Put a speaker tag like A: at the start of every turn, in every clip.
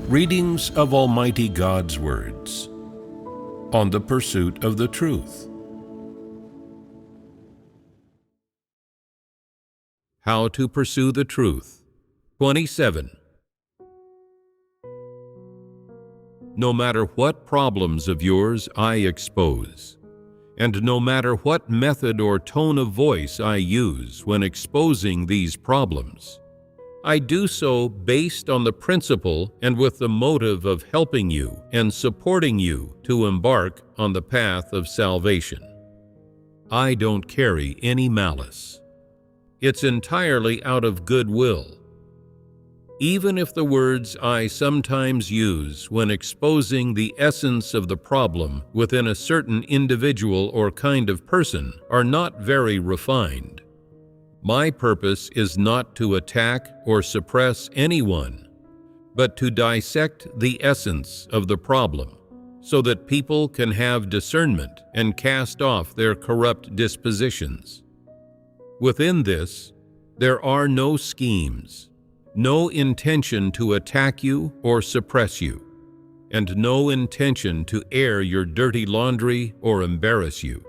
A: Readings of Almighty God's words on the pursuit of the truth. How to pursue the truth. 27. No matter what problems of yours I expose, and no matter what method or tone of voice I use when exposing these problems, I do so based on the principle and with the motive of helping you and supporting you to embark on the path of salvation. I don't carry any malice. It's entirely out of goodwill. Even if the words I sometimes use when exposing the essence of the problem within a certain individual or kind of person are not very refined, my purpose is not to attack or suppress anyone, but to dissect the essence of the problem so that people can have discernment and cast off their corrupt dispositions. Within this, there are no schemes, no intention to attack you or suppress you, and no intention to air your dirty laundry or embarrass you.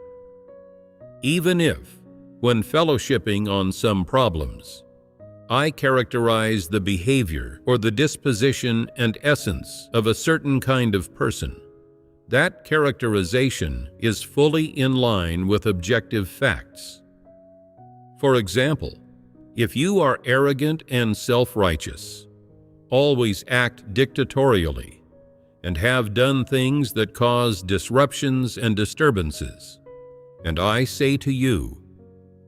A: Even if, when fellowshipping on some problems, I characterize the behavior or the disposition and essence of a certain kind of person, that characterization is fully in line with objective facts. For example, if you are arrogant and self-righteous, always act dictatorially, and have done things that cause disruptions and disturbances, and I say to you,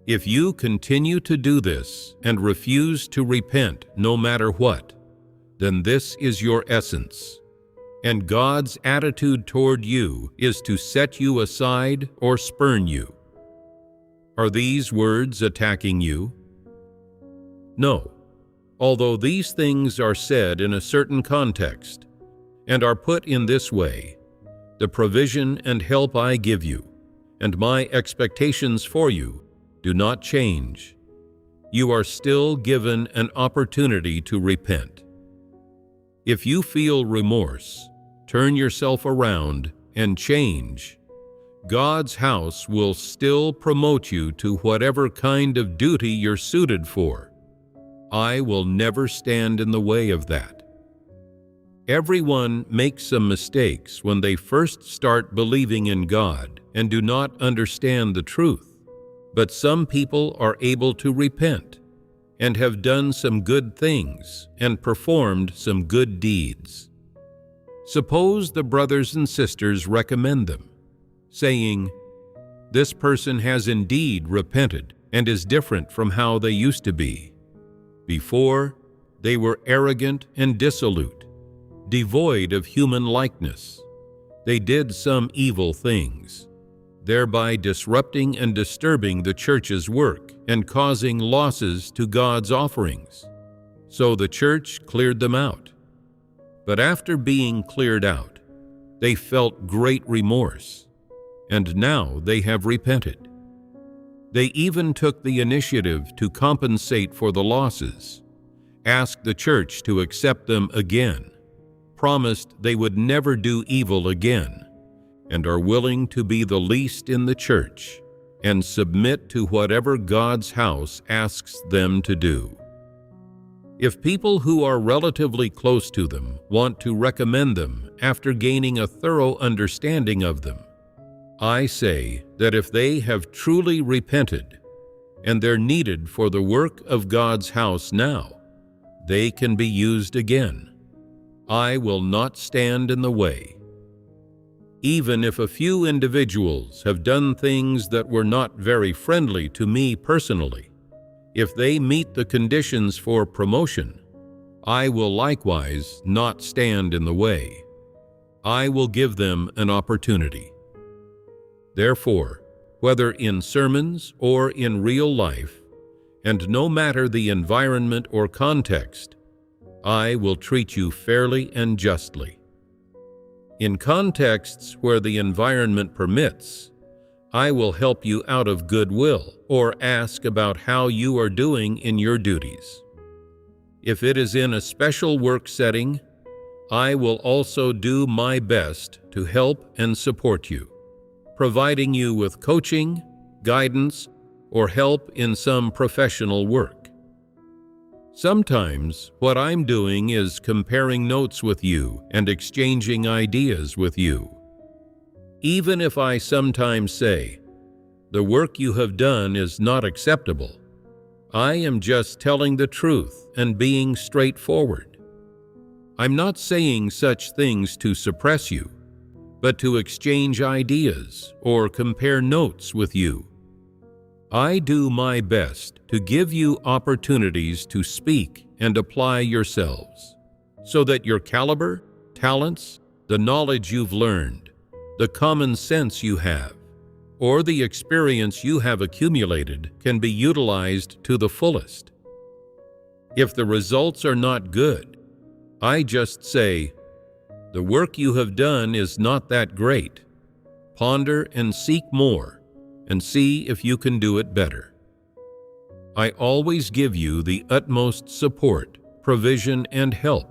A: if you continue to do this and refuse to repent no matter what, then this is your essence, and God's attitude toward you is to set you aside or spurn you. Are these words attacking you? No, although these things are said in a certain context and are put in this way, the provision and help I give you and my expectations for you do not change. You are still given an opportunity to repent. If you feel remorse, turn yourself around and change. God's house will still promote you to whatever kind of duty you're suited for. I will never stand in the way of that. Everyone makes some mistakes when they first start believing in God and do not understand the truth. But some people are able to repent and have done some good things and performed some good deeds. Suppose the brothers and sisters recommend them, saying, "This person has indeed repented and is different from how they used to be. Before, they were arrogant and dissolute, devoid of human likeness. They did some evil things, thereby disrupting and disturbing the church's work and causing losses to God's offerings. So the church cleared them out. But after being cleared out, they felt great remorse, and now they have repented. They even took the initiative to compensate for the losses, asked the church to accept them again, promised they would never do evil again, and are willing to be the least in the church and submit to whatever God's house asks them to do. If people who are relatively close to them want to recommend them after gaining a thorough understanding of them, I say that if they have truly repented and they're needed for the work of God's house now, they can be used again. I will not stand in the way. Even if a few individuals have done things that were not very friendly to me personally, if they meet the conditions for promotion, I will likewise not stand in the way. I will give them an opportunity. Therefore, whether in sermons or in real life, and no matter the environment or context, I will treat you fairly and justly. In contexts where the environment permits, I will help you out of goodwill or ask about how you are doing in your duties. If it is in a special work setting, I will also do my best to help and support you, providing you with coaching, guidance, or help in some professional work. Sometimes what I'm doing is comparing notes with you and exchanging ideas with you. Even if I sometimes say, "The work you have done is not acceptable," I am just telling the truth and being straightforward. I'm not saying such things to suppress you, but to exchange ideas or compare notes with you. I do my best to give you opportunities to speak and apply yourselves, so that your caliber, talents, the knowledge you've learned, the common sense you have, or the experience you have accumulated can be utilized to the fullest. If the results are not good, I just say, "The work you have done is not that great. Ponder and seek more, and see if you can do it better." I always give you the utmost support, provision, and help,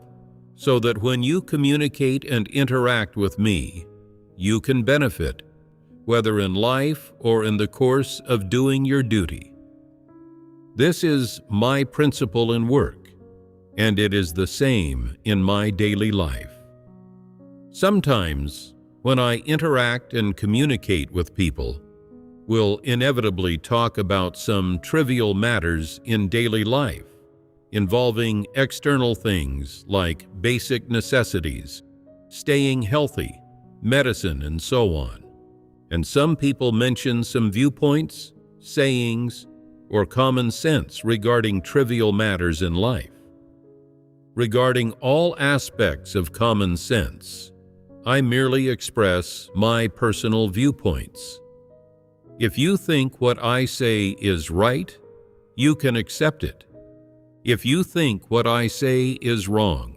A: so that when you communicate and interact with me, you can benefit, whether in life or in the course of doing your duty. This is my principle in work, and it is the same in my daily life. Sometimes, when I interact and communicate with people, we'll inevitably talk about some trivial matters in daily life, involving external things like basic necessities, staying healthy, medicine, and so on. And some people mention some viewpoints, sayings, or common sense regarding trivial matters in life. Regarding all aspects of common sense, I merely express my personal viewpoints. If you think what I say is right, you can accept it. If you think what I say is wrong,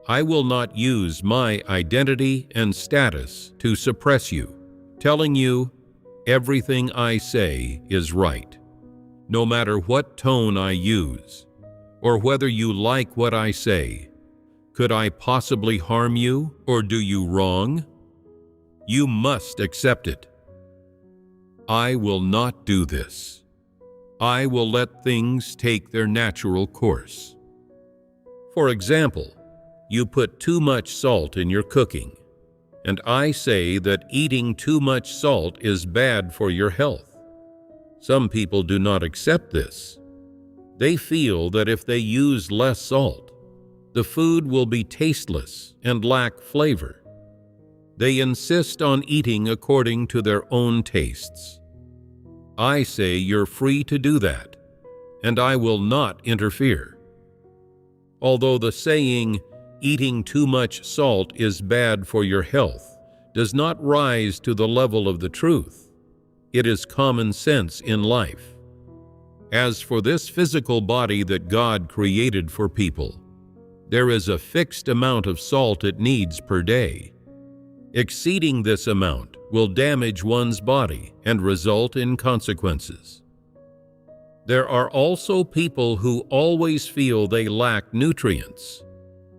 A: I will not use my identity and status to suppress you, telling you everything I say is right, no matter what tone I use, or whether you like what I say. Could I possibly harm you or do you wrong? You must accept it. I will not do this. I will let things take their natural course. For example, you put too much salt in your cooking, and I say that eating too much salt is bad for your health. Some people do not accept this. They feel that if they use less salt, the food will be tasteless and lack flavor. They insist on eating according to their own tastes. I say you're free to do that, and I will not interfere. Although the saying, "eating too much salt is bad for your health," does not rise to the level of the truth, it is common sense in life. As for this physical body that God created for people, there is a fixed amount of salt it needs per day. Exceeding this amount will damage one's body and result in consequences. There are also people who always feel they lack nutrients,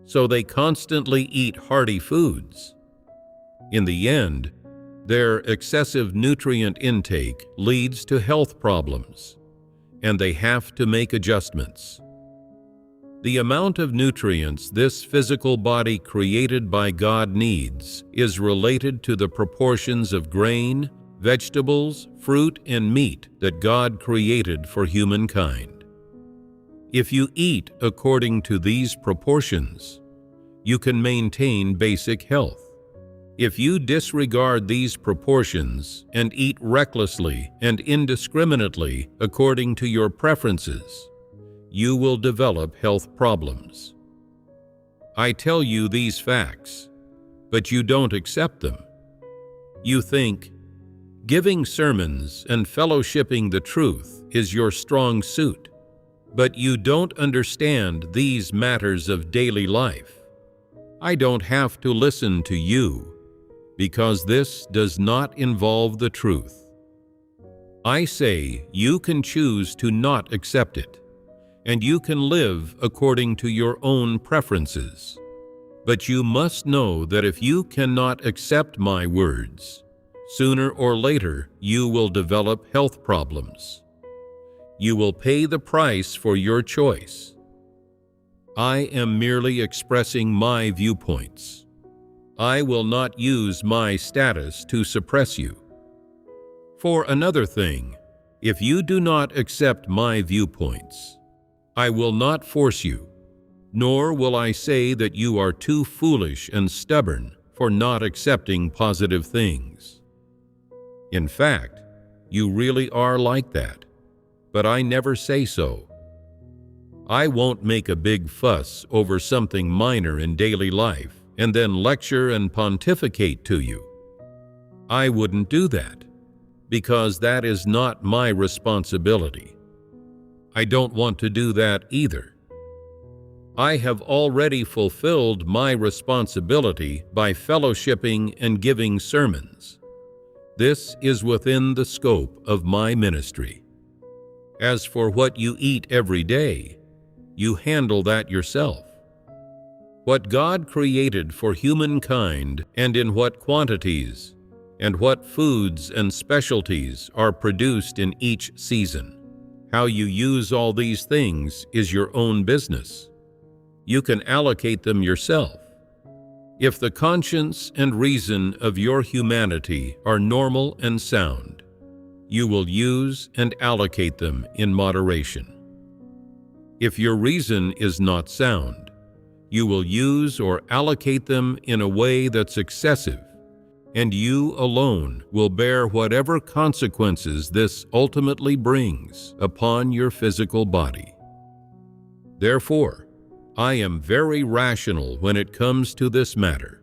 A: so they constantly eat hearty foods. In the end, their excessive nutrient intake leads to health problems, and they have to make adjustments. The amount of nutrients this physical body created by God needs is related to the proportions of grain, vegetables, fruit, and meat that God created for humankind. If you eat according to these proportions, you can maintain basic health. If you disregard these proportions and eat recklessly and indiscriminately according to your preferences, you will develop health problems. I tell you these facts, but you don't accept them. You think, giving sermons and fellowshipping the truth is your strong suit, but you don't understand these matters of daily life. I don't have to listen to you, because this does not involve the truth. I say you can choose to not accept it, and you can live according to your own preferences. But you must know that if you cannot accept my words, sooner or later you will develop health problems. You will pay the price for your choice. I am merely expressing my viewpoints. I will not use my status to suppress you. For another thing, if you do not accept my viewpoints, I will not force you, nor will I say that you are too foolish and stubborn for not accepting positive things. In fact, you really are like that, but I never say so. I won't make a big fuss over something minor in daily life and then lecture and pontificate to you. I wouldn't do that, because that is not my responsibility. I don't want to do that either. I have already fulfilled my responsibility by fellowshipping and giving sermons. This is within the scope of my ministry. As for what you eat every day, you handle that yourself. What God created for humankind and in what quantities, and what foods and specialties are produced in each season. How you use all these things is your own business. You can allocate them yourself. If the conscience and reason of your humanity are normal and sound, you will use and allocate them in moderation. If your reason is not sound, you will use or allocate them in a way that's excessive, and you alone will bear whatever consequences this ultimately brings upon your physical body. Therefore, I am very rational when it comes to this matter.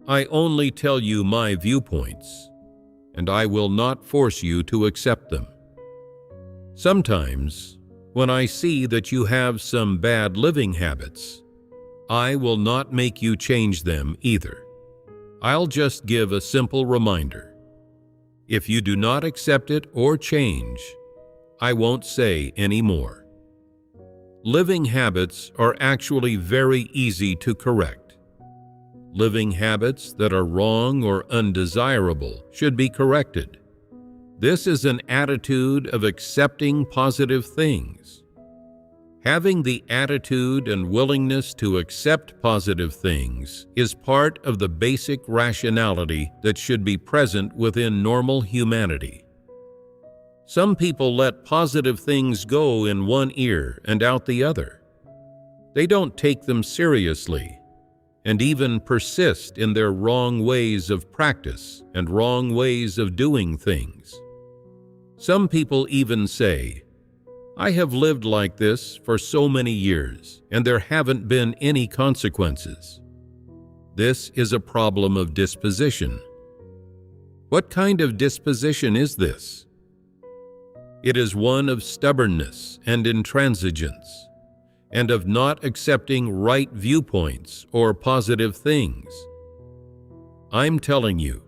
A: I only tell you my viewpoints, and I will not force you to accept them. Sometimes, when I see that you have some bad living habits, I will not make you change them either. I'll just give a simple reminder. If you do not accept it or change, I won't say any more. Living habits are actually very easy to correct. Living habits that are wrong or undesirable should be corrected. This is an attitude of accepting positive things. Having the attitude and willingness to accept positive things is part of the basic rationality that should be present within normal humanity. Some people let positive things go in one ear and out the other. They don't take them seriously and even persist in their wrong ways of practice and wrong ways of doing things. Some people even say, I have lived like this for so many years, and there haven't been any consequences. This is a problem of disposition. What kind of disposition is this? It is one of stubbornness and intransigence, and of not accepting right viewpoints or positive things. I'm telling you,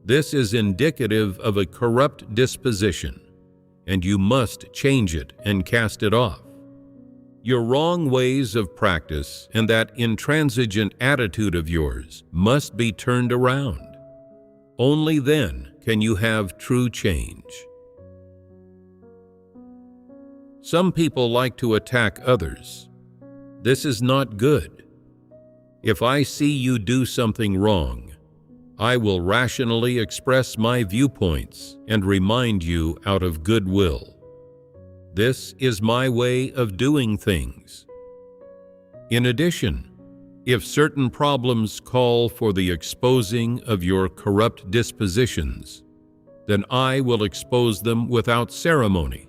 A: this is indicative of a corrupt disposition, and you must change it and cast it off. Your wrong ways of practice and that intransigent attitude of yours must be turned around. Only then can you have true change. Some people like to attack others. This is not good. If I see you do something wrong, I will rationally express my viewpoints and remind you out of goodwill. This is my way of doing things. In addition, if certain problems call for the exposing of your corrupt dispositions, then I will expose them without ceremony.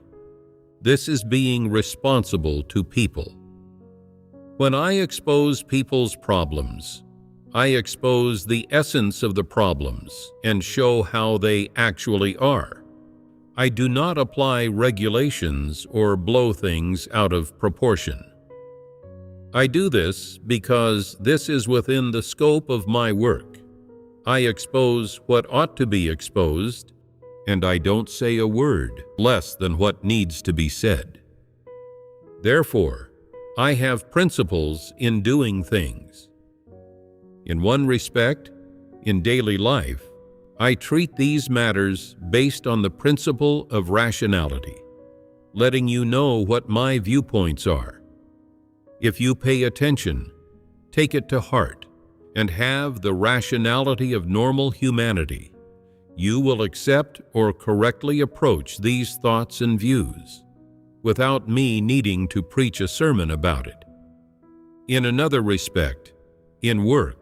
A: This is being responsible to people. When I expose people's problems, I expose the essence of the problems and show how they actually are. I do not apply regulations or blow things out of proportion. I do this because this is within the scope of my work. I expose what ought to be exposed, and I don't say a word less than what needs to be said. Therefore, I have principles in doing things. In one respect, in daily life, I treat these matters based on the principle of rationality, letting you know what my viewpoints are. If you pay attention, take it to heart, and have the rationality of normal humanity, you will accept or correctly approach these thoughts and views, without me needing to preach a sermon about it. In another respect, in work,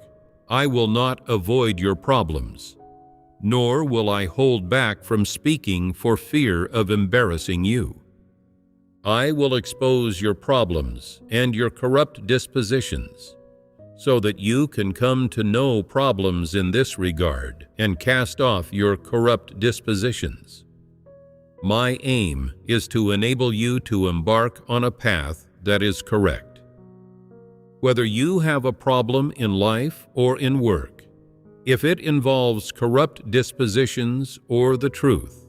A: I will not avoid your problems, nor will I hold back from speaking for fear of embarrassing you. I will expose your problems and your corrupt dispositions, so that you can come to know problems in this regard and cast off your corrupt dispositions. My aim is to enable you to embark on a path that is correct. Whether you have a problem in life or in work, if it involves corrupt dispositions or the truth,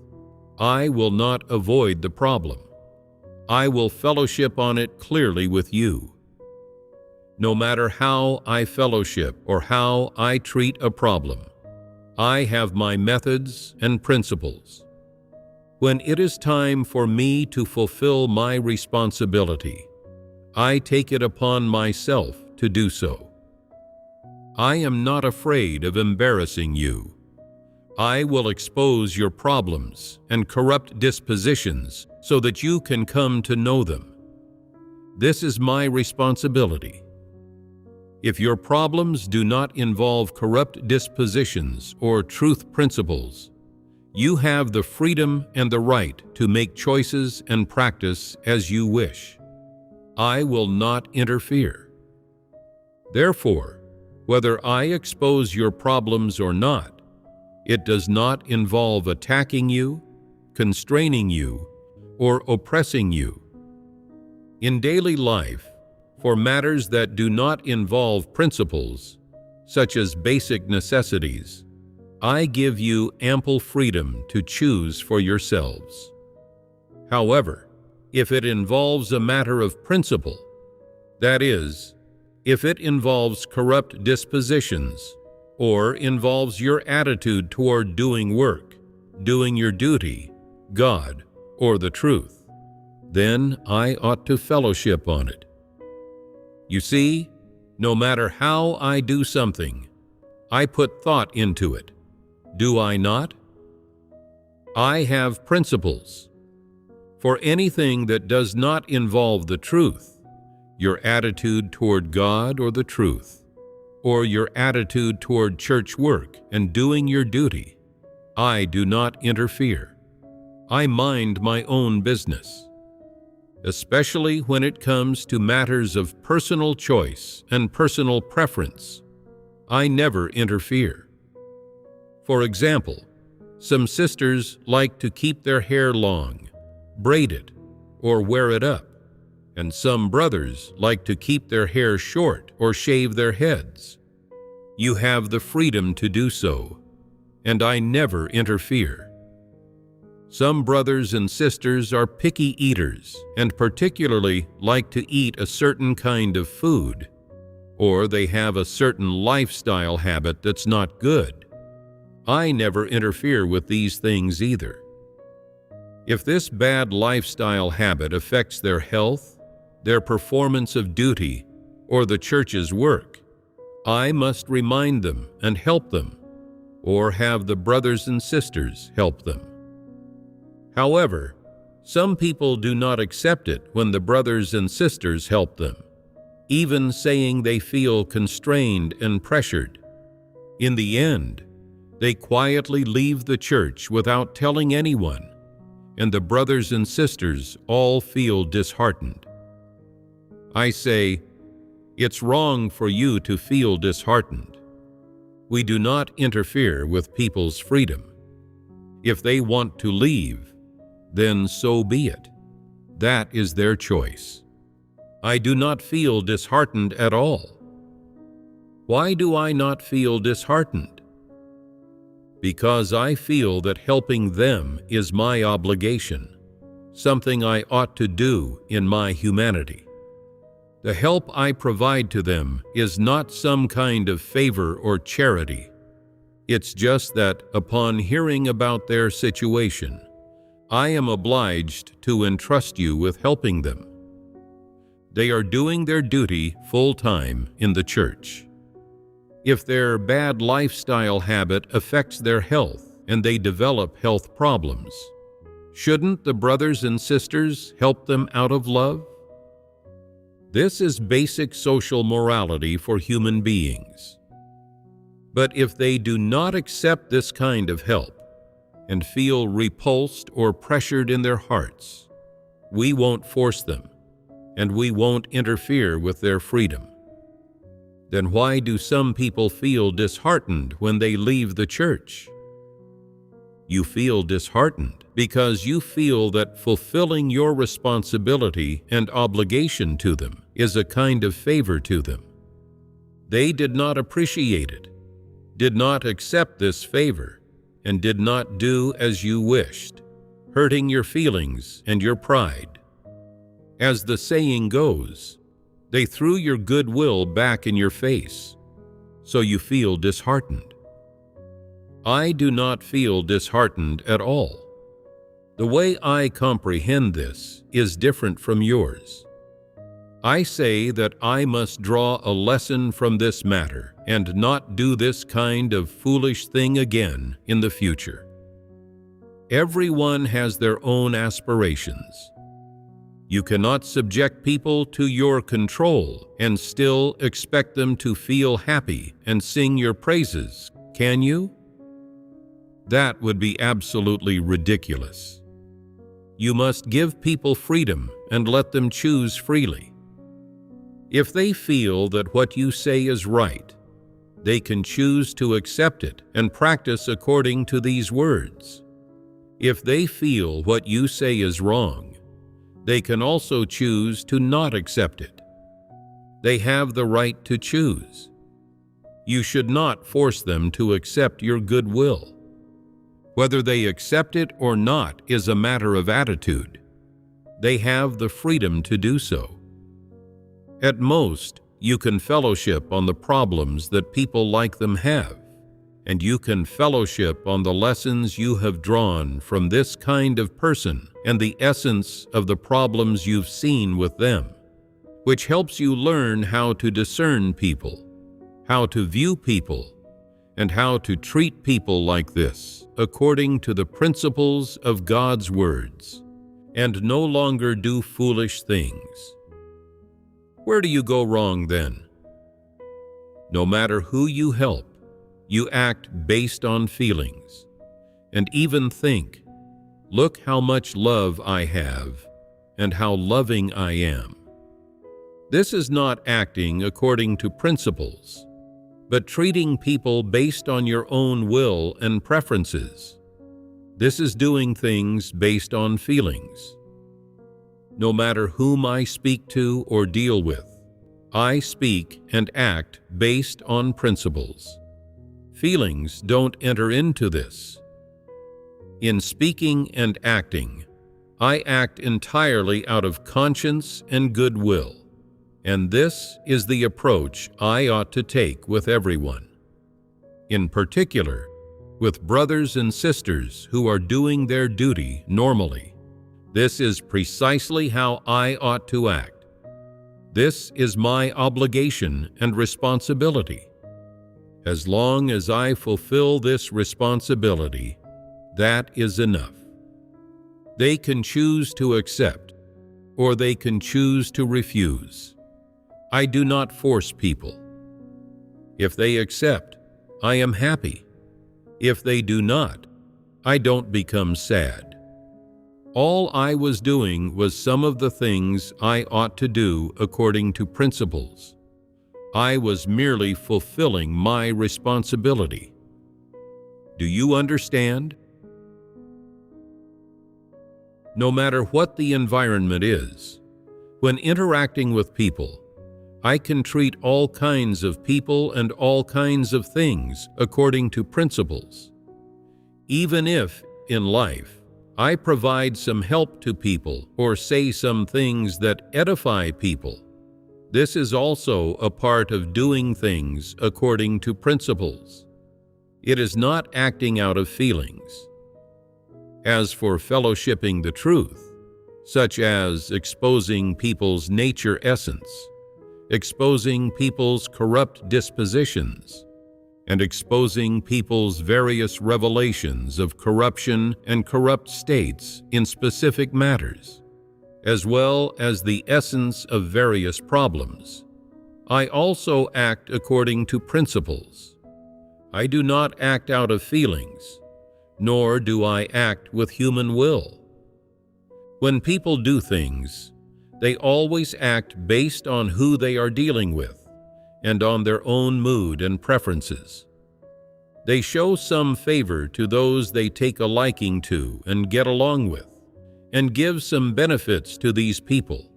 A: I will not avoid the problem. I will fellowship on it clearly with you. No matter how I fellowship or how I treat a problem, I have my methods and principles. When it is time for me to fulfill my responsibility, I take it upon myself to do so. I am not afraid of embarrassing you. I will expose your problems and corrupt dispositions so that you can come to know them. This is my responsibility. If your problems do not involve corrupt dispositions or truth principles, you have the freedom and the right to make choices and practice as you wish. I will not interfere. Therefore, whether I expose your problems or not, it does not involve attacking you, constraining you, or oppressing you. In daily life, for matters that do not involve principles, such as basic necessities, I give you ample freedom to choose for yourselves. However, if it involves a matter of principle, that is, if it involves corrupt dispositions, or involves your attitude toward doing work, doing your duty, God, or the truth, then I ought to fellowship on it. You see, no matter how I do something, I put thought into it. Do I not? I have principles. For anything that does not involve the truth, your attitude toward God or the truth, or your attitude toward church work and doing your duty, I do not interfere. I mind my own business. Especially when it comes to matters of personal choice and personal preference, I never interfere. For example, some sisters like to keep their hair long, braid it, or wear it up, and some brothers like to keep their hair short or shave their heads. You have the freedom to do so, and I never interfere. Some brothers and sisters are picky eaters and particularly like to eat a certain kind of food, or they have a certain lifestyle habit that's not good. I never interfere with these things either. If this bad lifestyle habit affects their health, their performance of duty, or the church's work, I must remind them and help them, or have the brothers and sisters help them. However, some people do not accept it when the brothers and sisters help them, even saying they feel constrained and pressured. In the end, they quietly leave the church without telling anyone, and the brothers and sisters all feel disheartened. I say, it's wrong for you to feel disheartened. We do not interfere with people's freedom. If they want to leave, then so be it. That is their choice. I do not feel disheartened at all. Why do I not feel disheartened? Because I feel that helping them is my obligation, something I ought to do in my humanity. The help I provide to them is not some kind of favor or charity. It's just that upon hearing about their situation, I am obliged to entrust you with helping them. They are doing their duty full-time in the church. If their bad lifestyle habit affects their health and they develop health problems, shouldn't the brothers and sisters help them out of love? This is basic social morality for human beings. But if they do not accept this kind of help and feel repulsed or pressured in their hearts, we won't force them, and we won't interfere with their freedom. Then why do some people feel disheartened when they leave the church? You feel disheartened because you feel that fulfilling your responsibility and obligation to them is a kind of favor to them. They did not appreciate it, did not accept this favor, and did not do as you wished, hurting your feelings and your pride. As the saying goes, they threw your goodwill back in your face, so you feel disheartened. I do not feel disheartened at all. The way I comprehend this is different from yours. I say that I must draw a lesson from this matter and not do this kind of foolish thing again in the future. Everyone has their own aspirations. You cannot subject people to your control and still expect them to feel happy and sing your praises, can you? That would be absolutely ridiculous. You must give people freedom and let them choose freely. If they feel that what you say is right, they can choose to accept it and practice according to these words. If they feel what you say is wrong, they can also choose to not accept it. They have the right to choose. You should not force them to accept your goodwill. Whether they accept it or not is a matter of attitude. They have the freedom to do so. At most, you can fellowship on the problems that people like them have, and you can fellowship on the lessons you have drawn from this kind of person and the essence of the problems you've seen with them, which helps you learn how to discern people, how to view people, and how to treat people like this according to the principles of God's words, and no longer do foolish things. Where do you go wrong then? No matter who you help, you act based on feelings, and even think, look how much love I have, and how loving I am. This is not acting according to principles, but treating people based on your own will and preferences. This is doing things based on feelings. No matter whom I speak to or deal with, I speak and act based on principles. Feelings don't enter into this. In speaking and acting, I act entirely out of conscience and goodwill. And this is the approach I ought to take with everyone. In particular, with brothers and sisters who are doing their duty normally. This is precisely how I ought to act. This is my obligation and responsibility. As long as I fulfill this responsibility, that is enough. They can choose to accept, or they can choose to refuse. I do not force people. If they accept, I am happy. If they do not, I don't become sad. All I was doing was some of the things I ought to do according to principles. I was merely fulfilling my responsibility. Do you understand? No matter what the environment is, when interacting with people, I can treat all kinds of people and all kinds of things according to principles. Even if, in life, I provide some help to people or say some things that edify people, This is also a part of doing things according to principles. It is not acting out of feelings. As for fellowshipping the truth, such as exposing people's nature essence, exposing people's corrupt dispositions, and exposing people's various revelations of corruption and corrupt states in specific matters, as well as the essence of various problems, I also act according to principles. I do not act out of feelings, nor do I act with human will. When people do things, they always act based on who they are dealing with and on their own mood and preferences. They show some favor to those they take a liking to and get along with, and give some benefits to these people,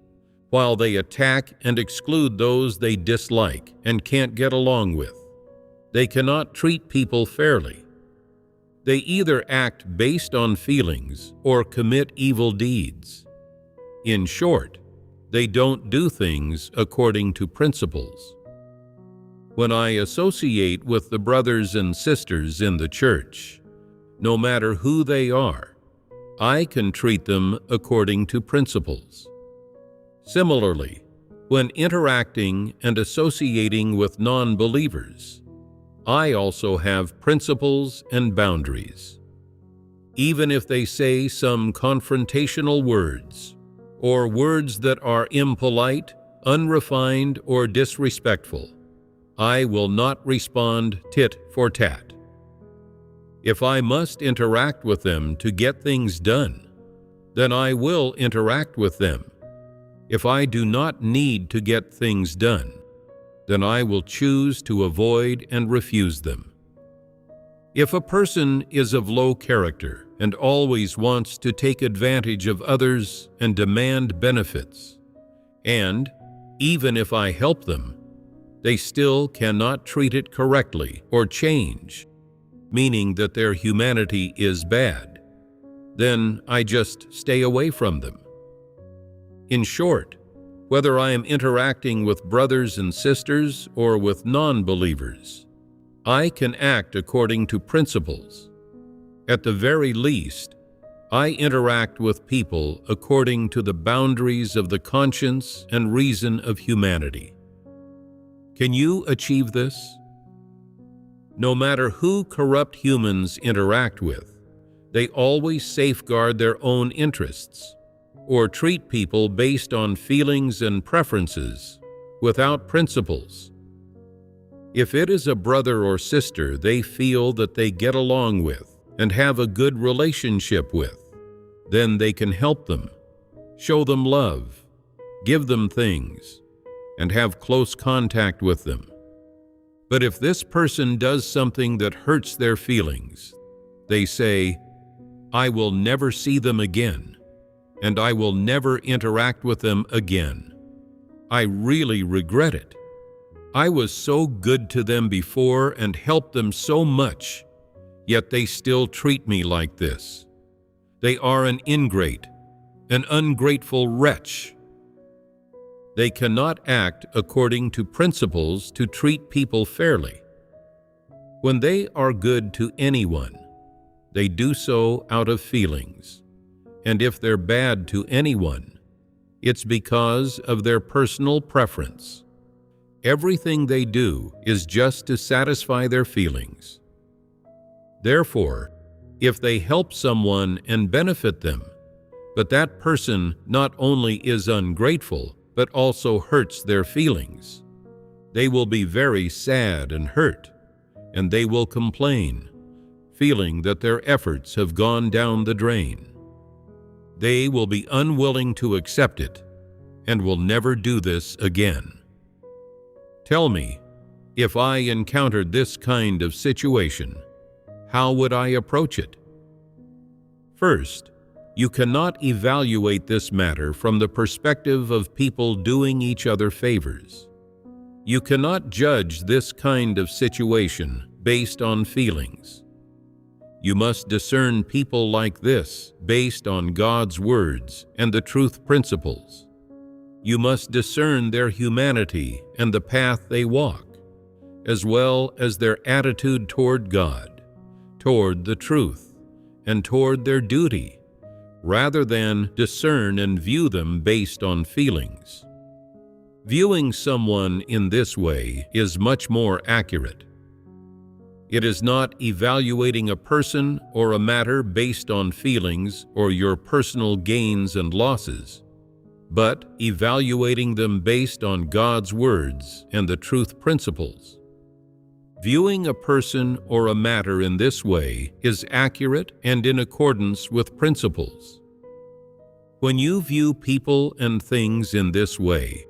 A: while they attack and exclude those they dislike and can't get along with. They cannot treat people fairly. They either act based on feelings or commit evil deeds. In short, they don't do things according to principles. When I associate with the brothers and sisters in the church, no matter who they are, I can treat them according to principles. Similarly, when interacting and associating with non-believers, I also have principles and boundaries. Even if they say some confrontational words, or words that are impolite, unrefined, or disrespectful, I will not respond tit for tat. If I must interact with them to get things done, then I will interact with them. If I do not need to get things done, then I will choose to avoid and refuse them. If a person is of low character and always wants to take advantage of others and demand benefits, and, even if I help them, they still cannot treat it correctly or change, meaning that their humanity is bad, then I just stay away from them. In short, whether I am interacting with brothers and sisters or with non-believers, I can act according to principles. At the very least, I interact with people according to the boundaries of the conscience and reason of humanity. Can you achieve this? No matter who corrupt humans interact with, they always safeguard their own interests, or treat people based on feelings and preferences without principles. If it is a brother or sister they feel that they get along with and have a good relationship with, then they can help them, show them love, give them things, and have close contact with them. But if this person does something that hurts their feelings, they say, I will never see them again, and I will never interact with them again. I really regret it. I was so good to them before and helped them so much, yet they still treat me like this. They are an ingrate, an ungrateful wretch. They cannot act according to principles to treat people fairly. When they are good to anyone, they do so out of feelings. And if they're bad to anyone, it's because of their personal preference. Everything they do is just to satisfy their feelings. Therefore, if they help someone and benefit them, but that person not only is ungrateful, but also hurts their feelings, they will be very sad and hurt, and they will complain, feeling that their efforts have gone down the drain. They will be unwilling to accept it and will never do this again. Tell me, if I encountered this kind of situation, how would I approach it? First, you cannot evaluate this matter from the perspective of people doing each other favors. You cannot judge this kind of situation based on feelings. You must discern people like this based on God's words and the truth principles. You must discern their humanity and the path they walk, as well as their attitude toward God, toward the truth, and toward their duty, rather than discern and view them based on feelings. Viewing someone in this way is much more accurate. It is not evaluating a person or a matter based on feelings or your personal gains and losses, but evaluating them based on God's words and the truth principles. Viewing a person or a matter in this way is accurate and in accordance with principles. When you view people and things in this way,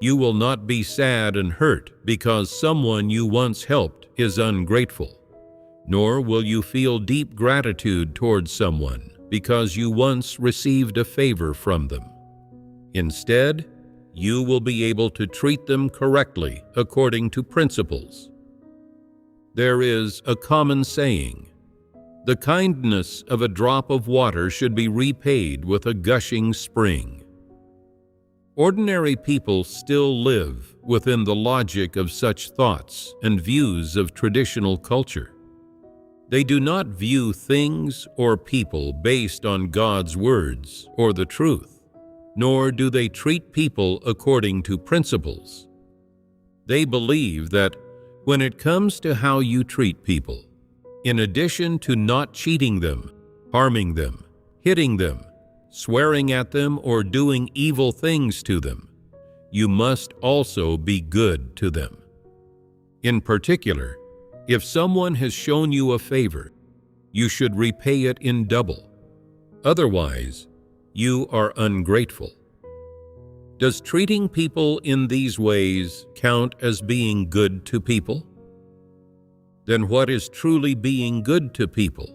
A: you will not be sad and hurt because someone you once helped is ungrateful, nor will you feel deep gratitude towards someone because you once received a favor from them. Instead, you will be able to treat them correctly according to principles. There is a common saying, "The kindness of a drop of water should be repaid with a gushing spring." Ordinary people still live within the logic of such thoughts and views of traditional culture. They do not view things or people based on God's words or the truth, nor do they treat people according to principles. They believe that when it comes to how you treat people, in addition to not cheating them, harming them, hitting them, swearing at them, or doing evil things to them, you must also be good to them. In particular, if someone has shown you a favor, you should repay it in double. Otherwise, you are ungrateful. Does treating people in these ways count as being good to people? Then what is truly being good to people?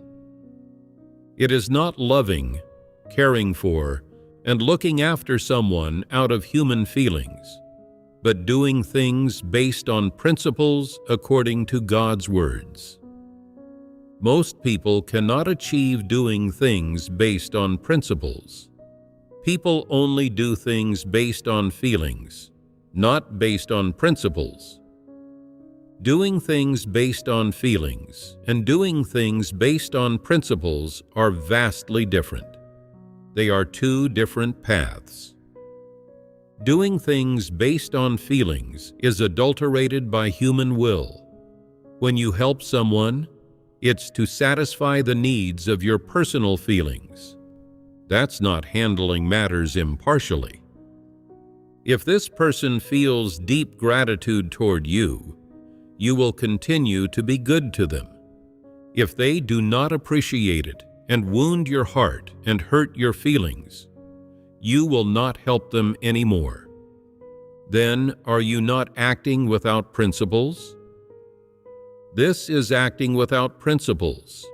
A: It is not loving, caring for, and looking after someone out of human feelings, but doing things based on principles according to God's words. Most people cannot achieve doing things based on principles. People only do things based on feelings, not based on principles. Doing things based on feelings and doing things based on principles are vastly different. They are two different paths. Doing things based on feelings is adulterated by human will. When you help someone, it's to satisfy the needs of your personal feelings. That's not handling matters impartially. If this person feels deep gratitude toward you, you will continue to be good to them. If they do not appreciate it and wound your heart and hurt your feelings, you will not help them anymore. Then are you not acting without principles? This is acting without principles.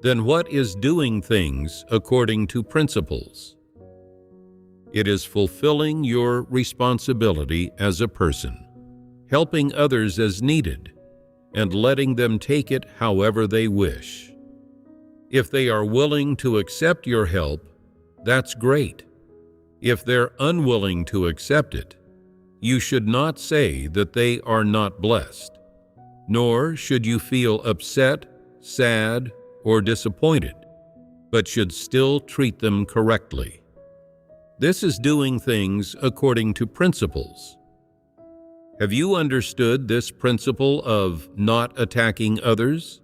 A: Then what is doing things according to principles? It is fulfilling your responsibility as a person, helping others as needed, and letting them take it however they wish. If they are willing to accept your help, that's great. If they're unwilling to accept it, you should not say that they are not blessed, nor should you feel upset, sad, or disappointed, but should still treat them correctly. This is doing things according to principles. Have you understood this principle of not attacking others?